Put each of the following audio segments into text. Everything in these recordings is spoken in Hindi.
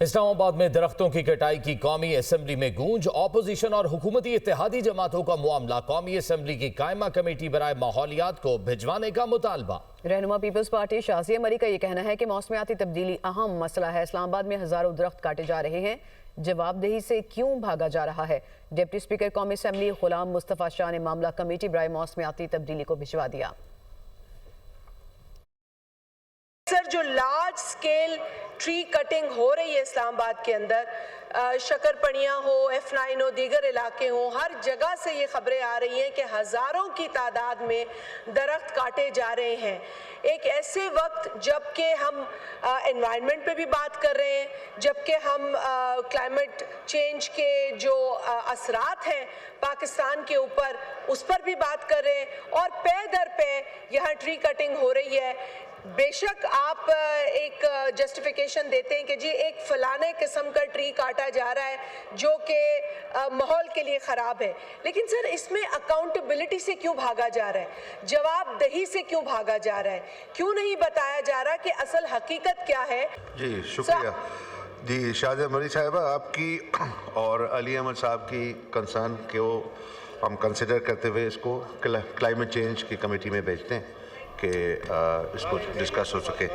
इस्लामाबाद में दरख्तों की कटाई की कौमी असम्बली में गूंज। ऑपोजिशन और हुकूमती इत्तेहादी जमातों का मामला। कौमी असम्बली की कायमा कमेटी बराए माहौलियात को भिजवाने का मुतालबा। रहनुमा पीपल्स पार्टी शाज़िया मरी का ये कहना है कि मौसमियाती तब्दीली अहम मसला है। इस्लामाबाद में हजारों दरख्त काटे जा रहे हैं, जवाबदेही से क्यों भागा जा रहा है। डिप्टी स्पीकर कौमी असम्बली गुलाम मुस्तफ़ा शाह ने मामला कमेटी बराए मौसमियाती तब्दीली को भिजवा दिया। सर, जो लार्ज स्केल ट्री कटिंग हो रही है इस्लामाबाद के अंदर, शकरपड़ियाँ हो, F9 हो, दीगर इलाके हों, हर जगह से ये खबरें आ रही हैं कि हज़ारों की तादाद में दरख्त काटे जा रहे हैं। एक ऐसे वक्त जबकि हम एनवायरनमेंट पे भी बात कर रहे हैं, जबकि हम क्लाइमेट चेंज के जो असरात हैं पाकिस्तान के ऊपर उस पर भी बात कर रहे हैं, और पे दर पे यहाँ ट्री कटिंग हो रही है। बेशक आप एक जस्टिफिकेशन देते हैं कि जी एक फलाने किस्म का ट्री काटा जा रहा है जो कि माहौल के लिए ख़राब है, लेकिन सर इसमें अकाउंटेबिलिटी से क्यों भागा जा रहा है, जवाबदेही से क्यों भागा जा रहा है, क्यों नहीं बताया जा रहा कि असल हकीकत क्या है। जी शुक्रिया जी शाज़िया मरी साहिबा, आपकी और अली अहमद साहब की कंसर्न को हम कंसिडर करते हुए इसको क्लाइमेट चेंज की कमेटी में भेजते हैं कि इसको डिस्कस हो सके।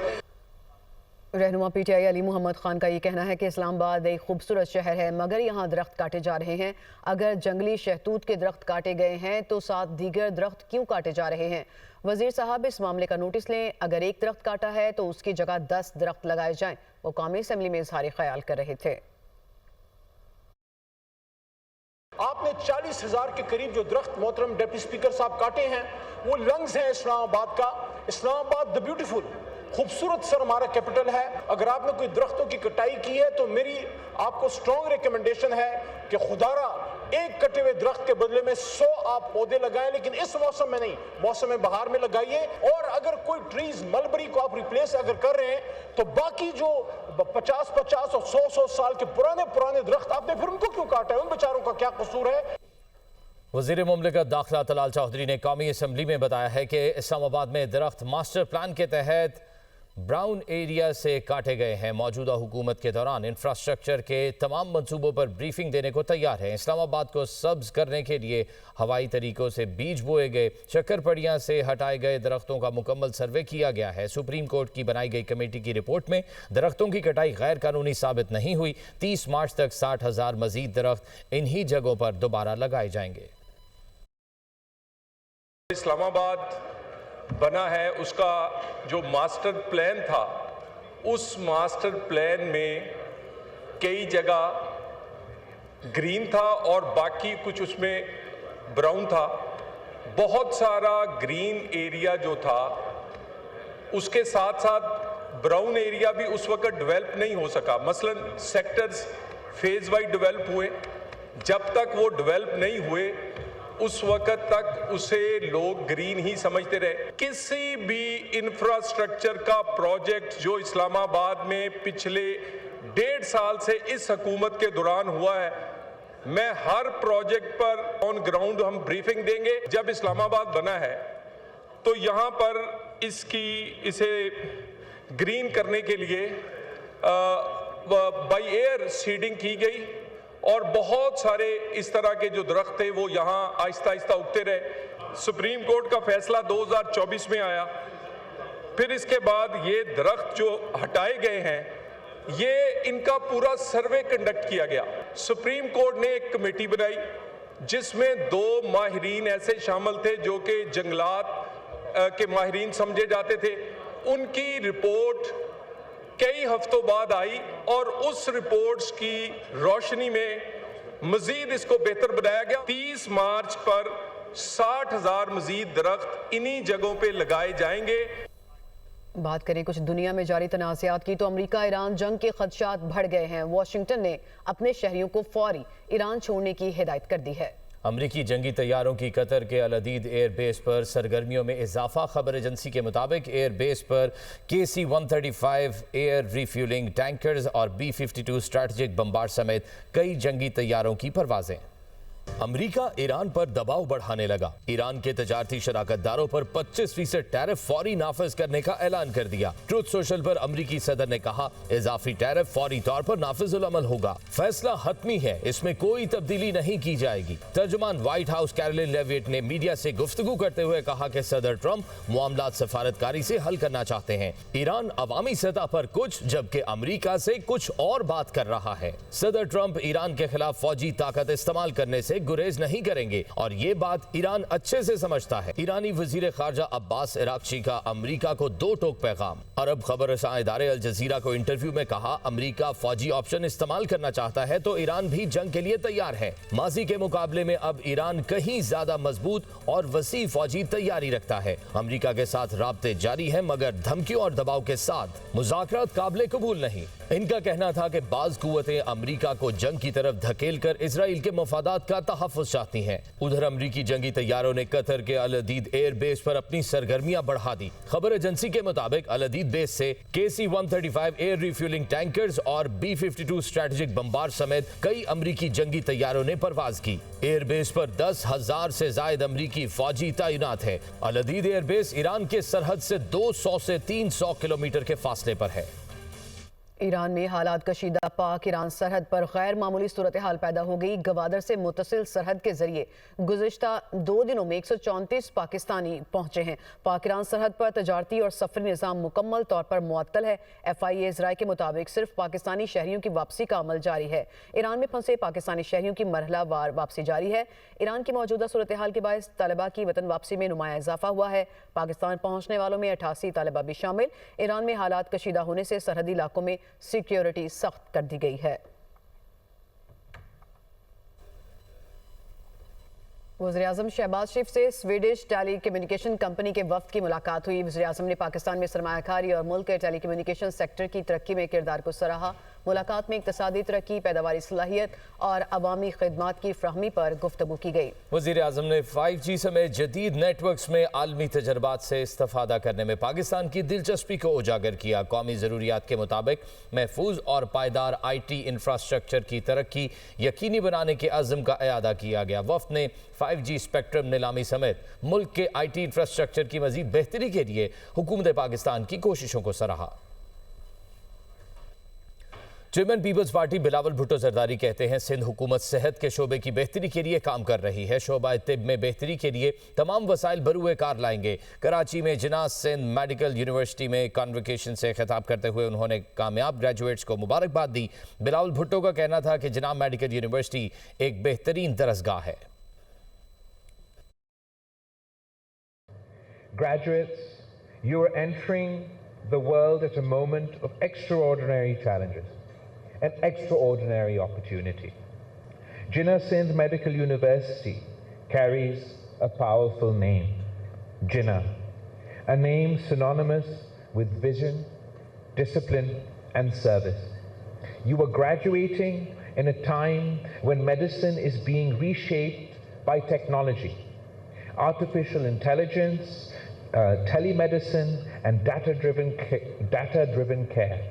रहनुमा पीटीआई अली मोहम्मद खान का ये कहना है कि इस्लामाबाद एक खूबसूरत शहर है, मगर यहाँ दरख्त काटे जा रहे हैं। अगर जंगली शहतूत के दरख्त काटे गए हैं तो 7 दीगर दरख्त क्यों काटे जा रहे हैं। वजीर साहब इस मामले का नोटिस लें। अगर एक दरख्त काटा है तो उसकी जगह 10 दरख्त लगाए जाएं। वो कौमी असम्बली में इजहार ख्याल कर रहे थे। आपने 40,000 के करीब जो दरख्त मोहतरम डिप्टी स्पीकर साहब काटे हैं, वो लंग्स हैं इस्लामाबाद का। इस्लामाबाद द ब्यूटीफुल, खूबसूरत सर हमारा कैपिटल है। अगर आपने कोई दरख्तों की कटाई की है तो मेरी आपको स्ट्रॉन्ग रिकमेंडेशन है कि खुदारा एक कटे हुए दरख्त के बदले में 100 आप पौधे लगाएं, लेकिन इस मौसम में नहीं, मौसम बहार में लगाइए। और अगर कोई ट्रीज मलबरी को आप रिप्लेस अगर कर रहे हैं तो बाकी जो 50-50 और 100-100 साल के पुराने दरख्त आपने फिर उनको क्यों काटा है, उन बेचारों का क्या कसूर है। वज़ीर मुमलिकत दाखिला तलाल चौधरी ने कौमी असम्बली में बताया है कि इस्लामाबाद में दरख्त मास्टर प्लान के तहत ब्राउन एरिया से काटे गए हैं। मौजूदा हुकूमत के दौरान इंफ्रास्ट्रक्चर के तमाम मंसूबों पर ब्रीफिंग देने को तैयार है। इस्लामाबाद को सब्ज करने के लिए हवाई तरीकों से बीज बोए गए। शक्करपड़ियाँ से हटाए गए दरख्तों का मुकम्मल सर्वे किया गया है। सुप्रीम कोर्ट की बनाई गई कमेटी की रिपोर्ट में दरख्तों की कटाई गैर कानूनी साबित नहीं हुई। 30 मार्च तक 60,000 मजीद दरख्त इन्हीं जगहों पर दोबारा लगाए जाएंगे। इस्लामाबाद बना है, उसका जो मास्टर प्लान था, उस मास्टर प्लान में कई जगह ग्रीन था और बाकी कुछ उसमें ब्राउन था। बहुत सारा ग्रीन एरिया जो था उसके साथ साथ ब्राउन एरिया भी उस वक्त डेवलप नहीं हो सका। मसलन सेक्टर्स फेज वाइज डेवलप हुए, जब तक वो डेवलप नहीं हुए उस वक्त तक उसे लोग ग्रीन ही समझते रहे। किसी भी इंफ्रास्ट्रक्चर का प्रोजेक्ट जो इस्लामाबाद में पिछले 1.5 साल से इस हुकूमत के दौरान हुआ है, मैं हर प्रोजेक्ट पर ऑन ग्राउंड हम ब्रीफिंग देंगे। जब इस्लामाबाद बना है तो यहाँ पर इसे ग्रीन करने के लिए बाई एयर सीडिंग की गई और बहुत सारे इस तरह के जो दरख्त थे वो यहाँ आहिस्ता आहिस्ता उगते रहे। सुप्रीम कोर्ट का फैसला 2024 में आया। फिर इसके बाद ये दरख्त जो हटाए गए हैं, ये इनका पूरा सर्वे कंडक्ट किया गया। सुप्रीम कोर्ट ने एक कमेटी बनाई जिसमें 2 माहिरीन ऐसे शामिल थे जो कि जंगलात के माहिरीन समझे जाते थे। उनकी रिपोर्ट कई हफ्तों बाद आई और उस रिपोर्ट्स की रोशनी में मजीद इसको बेहतर बनाया गया। 30 मार्च पर 60,000 मजीद दरख्त इन्हीं जगहों पे लगाए जाएंगे। बात करें कुछ दुनिया में जारी तनाज़ात की तो अमेरिका ईरान जंग के खदशात बढ़ गए हैं। वाशिंगटन ने अपने शहरियों को फौरी ईरान छोड़ने की हिदायत कर दी है। अमरीकी जंगी तैयारों की कतर के अल अदीद एयरबेस पर सरगर्मियों में इजाफा। खबर एजेंसी के मुताबिक एयरबेस पर KC-135 एयर रिफ्यूलिंग टैंकर्स और B-52 स्ट्रैटेजिक बम्बार समेत कई जंगी तैयारों की परवाजें। अमेरिका ईरान पर दबाव बढ़ाने लगा। ईरान के तजारती शराकतदारों पर 25% टैरिफ फौरी नाफिज करने का ऐलान कर दिया। ट्रुथ सोशल पर अमेरिकी सदर ने कहा, इजाफी टैरिफ फौरी तौर पर नाफिजुल अमल होगा। फैसला हतमी है, इसमें कोई तब्दीली नहीं की जाएगी। तर्जुमान व्हाइट हाउस कैरोलिन लेविट ने मीडिया से गुफ्तगू करते हुए कहा कि सदर ट्रंप मामलात सफारतकारी से हल करना चाहते हैं। ईरान अवामी सतह पर कुछ, जबकि अमेरिका से कुछ और बात कर रहा है। सदर ट्रंप ईरान के खिलाफ फौजी ताकत इस्तेमाल करने से गुरेज नहीं करेंगे और ये बात ईरान अच्छे से समझता है। ईरानी वजीर खारजा अब्बास इराक्ची का अमेरिका को दो टोक पैगाम। अरब खबर रसां इदारे अल जजीरा को इंटरव्यू में कहा, अमेरिका फौजी ऑप्शन इस्तेमाल करना चाहता है तो ईरान भी जंग के लिए तैयार है। माजी के मुकाबले में अब ईरान कहीं ज्यादा मजबूत और वसी फौजी तैयारी रखता है। अमेरिका के साथ राब्ते जारी है, मगर धमकियों और दबाव के साथ मुज़ाकरात काबिले कबूल नहीं। इनका कहना था कि बाज कुव्वतें अमेरिका को जंग की तरफ धकेल कर इसराइल के मफादात का तहफ़्फ़ुज़ चाहती हैं। उधर अमेरिकी जंगी तैयारों ने कतर के अल अदीद एयर बेस पर अपनी सरगर्मियां बढ़ा दी। खबर एजेंसी के मुताबिक अल अदीद बेस से KC-135 एयर रिफ्यूलिंग टैंकर्स और B-52 स्ट्रेटेजिक बम्बार समेत कई अमेरिकी जंगी तैयारों ने परवाज की। एयर बेस पर 10,000 से जायद अमेरिकी फौजी तैनात है। अल अदीद एयर बेस ईरान के सरहद से 200 से 300 किलोमीटर के फासले पर है। ईरान में हालात कशीदा। पाक ईरान सरहद पर गैर मामूली सूरत हाल पैदा हो गई। गवादर से मुतसिल सरहद के जरिए गुज़िश्ता 2 दिनों में 134 पाकिस्तानी पहुंचे हैं। पाक ईरान सरहद पर तजारती और सफरी निज़ाम मुकम्मल तौर पर मुअत्तल है। FIA ज़राए के मुताबिक सिर्फ पाकिस्तानी शहरियों की वापसी का अमल जारी है। ईरान में फंसे पाकिस्तानी शहरियों की मरहला वार वापसी जारी है। ईरान की मौजूदा सूरत हाल के बायस तलबा की वतन वापसी में नुमाया इजाफा हुआ है। पाकिस्तान पहुंचने वालों में 88 तलबा भी शामिल। ईरान में हालात कशीदा होने से सरहदी इलाकों में सिक्योरिटी सख्त कर दी गई है। वज़ीर-ए-आज़म शहबाज शरीफ से स्वीडिश टेली कम्युनिकेशन कंपनी के वफ्द की मुलाकात हुई। वज़ीर-ए-आज़म ने पाकिस्तान में सरमायाकारी और मुल्क के टेली कम्युनिकेशन सेक्टर की तरक्की में किरदार को सराहा। मुलाकात में इक़्तिसादी तरक्की, पैदावारी सलाहियत और अवामी खिदमात की फ्राहमी पर गुफ्तगू की गई। वज़ीर-ए-आज़म ने 5G समेत जदीद नेटवर्क्स में आलमी तजर्बात से इस्तिफ़ादा करने में पाकिस्तान की दिलचस्पी को उजागर किया। कौमी ज़रूरियात के मुताबिक महफूज और पायदार IT इंफ्रास्ट्रक्चर की तरक्की यकीनी बनाने के अज़्म का इयादा किया गया। वफ़द ने 5G स्पेक्ट्रम नीलामी समेत मुल्क के IT इंफ्रास्ट्रक्चर की मज़ीद बेहतरी के लिए हुकूमत पाकिस्तान की कोशिशों को सराहा। Chairman Peoples Party Bilawal Bhutto Zardari कहते हैं, सिंध हुकूमत सेहत के शोबे की बेहतरी के लिए काम कर रही है। शोबा तिब में बेहतरी के लिए तमाम वसाइल बरूए कार लाएंगे। कराची में जिना सिंध मेडिकल यूनिवर्सिटी में कॉन्वोकेशन से खिताब करते हुए उन्होंने कामयाब ग्रेजुएट्स को मुबारकबाद दी। बिलावल भुट्टो का कहना था कि जिना मेडिकल यूनिवर्सिटी एक बेहतरीन दरसगाह है। Graduates, you are entering the world at a moment of extraordinary challenges, an extraordinary opportunity. Jinnah Sindh Medical University carries a powerful name, Jinnah, a name synonymous with vision, discipline and service. You are graduating in a time when medicine is being reshaped by technology, artificial intelligence, telemedicine and data-driven care.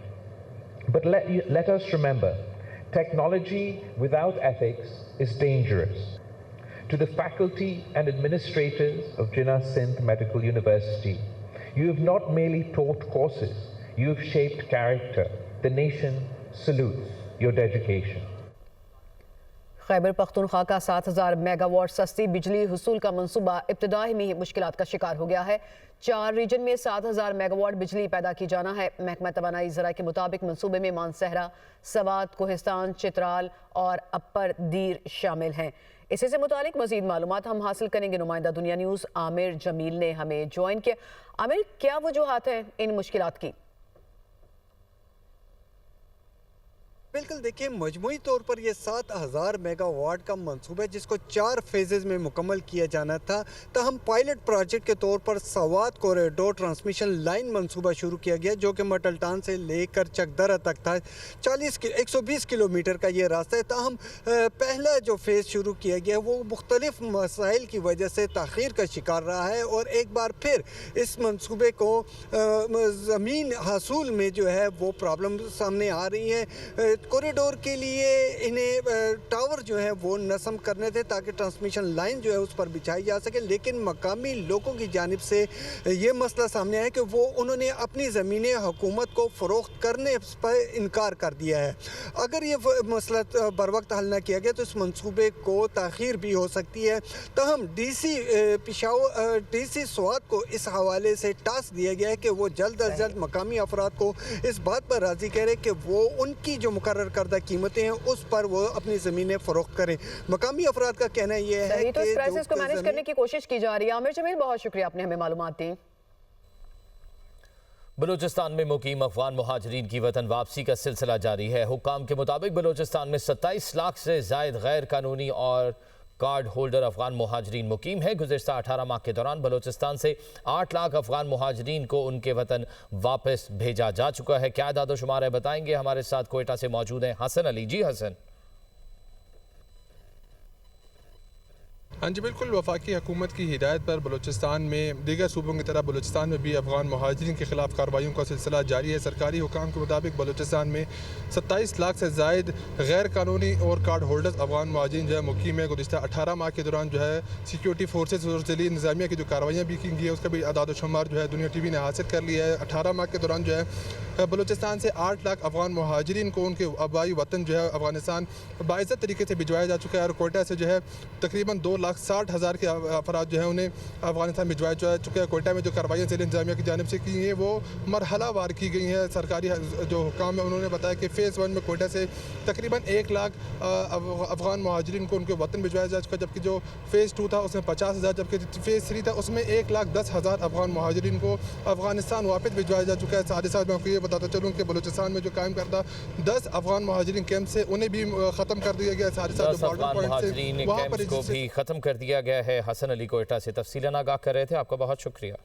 But let us remember, technology without ethics is dangerous. To the faculty and administrators of Jinnah Sindh Medical University, you have not merely taught courses, you have shaped character. The nation salutes your dedication. Khyber Pakhtunkhwa का 7,000 मेगावाट सस्ती बिजली हुसूल का मंसूबा इब्तिदाई में ही मुश्किलात का शिकार हो गया है। 4 रीजन में 7,000 मेगावाट बिजली पैदा की जाना है। महकमा तवानाई ज़राए के मुताबिक मंसूबे में मानसहरा, सवात, कोहिस्तान, चित्राल और अपर दीर शामिल हैं। इसी से मुतालिक मजीद मालूमात हम हासिल करेंगे। नुमाइंदा दुनिया न्यूज़ आमिर जमील ने हमें ज्वाइन किया। आमिर, क्या वजूहात हैं इन मुश्किलात की? बिल्कुल, देखिए मजमूई तौर पर यह 7,000 मेगावाट का मंसूबा है जिसको 4 फेजेज़ में मुकम्मल किया जाना था। हम पायलट प्रोजेक्ट के तौर पर सवात कॉरिडोर ट्रांसमिशन लाइन मंसूबा शुरू किया गया जो कि मटलटान से लेकर चकदरा तक था। 120 किलोमीटर का ये रास्ता है। हम पहला जो फेज़ शुरू किया गया वो मुख्तलिफ मसाइल की वजह से ताख़ीर का शिकार रहा है और एक बार फिर इस मंसूबे को ज़मीन हासूल में जो है वो प्रॉब्लम सामने आ रही है। कॉरिडोर के लिए इन्हें टावर जो है वो नस्म करने थे ताकि ट्रांसमिशन लाइन जो है उस पर बिछाई जा सके, लेकिन मकामी लोगों की जानिब से ये मसला सामने आया कि वो उन्होंने अपनी ज़मीनें हुकूमत को फ़रोख्त करने पर इनकार कर दिया है। अगर ये मसला बर वक्त हल न किया गया तो इस मंसूबे को ताख़ीर भी हो सकती है। तहम DC पेशावर DC स्वात को इस हवाले से टास्क दिया गया है कि वो जल्द अज जल्द मकामी अफराद को इस बात पर राज़ी करें कि वो उनकी जो मुकर्रर करदा कीमतें हैं उस पर वो अपनी ज़मीनें फ़रोख्त करें। मकामी अफराद का कहना ये है कि तो इस क्राइसिस को मैनेज करने की कोशिश की जा रही है। आमिर जमील, बहुत शुक्रिया, आपने हमें मालूमात दी। बलूचिस्तान में मुकीम अफगान मुहाजिरीन की वतन वापसी का सिलसिला जारी है। हुक्काम के मुताबिक बलूचिस्तान में 27 लाख से जायद गैर कानूनी और कार्ड होल्डर अफगान मुहाजिरीन मुकीम है। गुज़िश्ता 18 माह के दौरान बलूचिस्तान से 8 लाख अफगान मुहाजिरीन को उनके वतन वापस भेजा जा चुका है। क्या दादो शुमार है, बताएंगे। हमारे साथ कोयटा से मौजूद हैं हसन अली। जी हसन। हाँ जी बिल्कुल, वफाकी हुकूमत की हिदायत पर बलूचिस्तान में दीगर सूबों की तरह बलूचिस्तान में भी अफगान मुहाजिरीन के खिलाफ कार्रवाइयों का सिलसिला जारी है। सरकारी हुकाम के मुताबिक बलूचिस्तान में 27 लाख से जायद गैर कानूनी और कार्ड होल्डर्स अफगान मुहाजिरीन जो है मुकीम है। गुज़िश्ता 18 माह के दौरान जो है सिक्योरिटी फोर्सेज और ज़िली इंतज़ामिया की जो कार्रवाइयाँ भी की गई है उसका भी आदाद शुमार जो है दुनिया TV ने हासिल कर लिया है। 18 माह के दौरान जो है बलूचिस्तान से 8 लाख अफगान मुहाजिरीन को उनके आबाई वतन जो है अफगानिस्तान बाइज़्ज़त तरीके से भिजवाया जा चुका है और कोयटा से जो है तकरीबन 2,60,000 के अफराद जो है उन्हें अफगानिस्तान भिजवाया जा चुके हैं। कोयटा में जो कार्रवाइयाँ ज़िले इंतज़ामिया की जानिब से की हैं वो मरहला वार की गई हैं। सरकारी जो हुकाम है उन्होंने बताया कि फ़ेज़ 1 में कोयटा से तकरीबन 1 लाख अफगान मुहाजिरीन को उनके वतन भिजवाया जा चुका है, जबकि जो फ़ेज़ 2 था उसमें 50,000, जबकि फ़ेज़ 3 था उसमें 1,10,000 अफगान मुहाजिरीन को अफगानिस्तान वापस भिजवाया जा चुका है। साथ ही साथ मैं आपको ये बताता चलूँ कि बलूचिस्तान में जो कायम करदा 10 अफगान मुहाजिरीन कैंप से उन्हें भी ख़त्म कर दिया गया। साथ ही साथ जो बॉर्डर पॉइंट से वहाँ पर को भी ख़त्म कर दिया गया है। हसन अली कोयटा से तफसीलन आगाह कर रहे थे। आपका बहुत शुक्रिया।